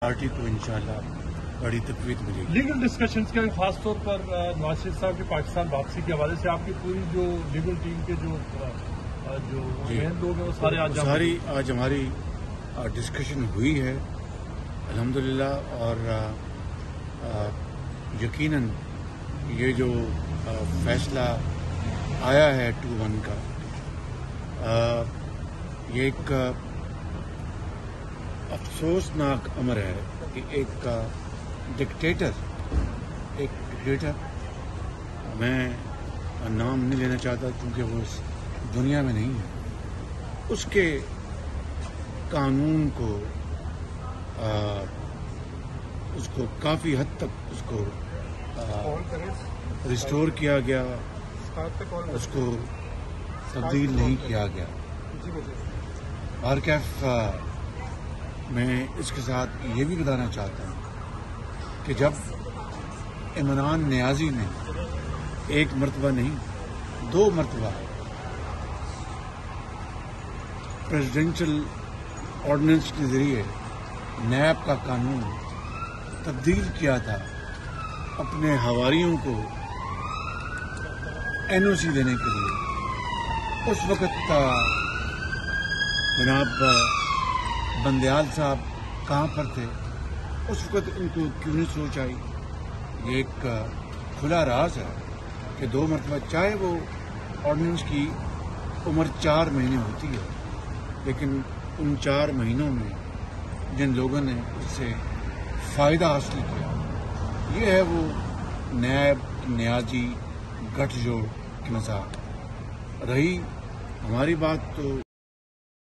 Party کو انشاءاللہ بڑی تقویت ملے گی۔ لیگل ڈسکشنز کا خاص طور پر نواز شریف صاحب کی پاکستان واپسی کے حوالے سے آپ کی پوری جو لیگل ٹیم کے جو اہم لوگ ہیں وہ سارے آج ہماری ڈسکشن ہوئی ہے الحمدللہ، اور یقیناً یہ جو فیصلہ آیا ہے 2-1 کا، یہ ایک افسوسناک امر ہے کہ ایک ڈکٹیٹر میں نام نہیں لینا چاہتا کیونکہ وہ اس دنیا میں نہیں ہے، اس کے قانون کو اس کو کافی حد تک اس کو ریسٹور کیا گیا، اس کو تبدیل نہیں کیا گیا۔ بہرکیف میں اس کے ساتھ یہ بھی بتانا چاہتا ہوں کہ جب عمران نیازی نے ایک مرتبہ نہیں 2 مرتبہ پریزیڈنشل آرڈیننس کے ذریعے نیب کا قانون تبدیل کیا تھا اپنے حواریوں کو NOC دینے کے لیے، اس وقت جناب بندیال صاحب کہاں پر تھے؟ اس وقت ان کو کیوں نہیں سوچ آئی؟ یہ ایک کھلا راز ہے کہ 2 مرتبہ، چاہے وہ آرڈیننس کی عمر 4 مہینے ہوتی ہے، لیکن ان 4 مہینوں میں جن لوگوں نے اس سے فائدہ حاصل کیا، یہ ہے وہ نیب نیازی گٹھ جوڑ کی مثال رہی۔ ہماری بات تو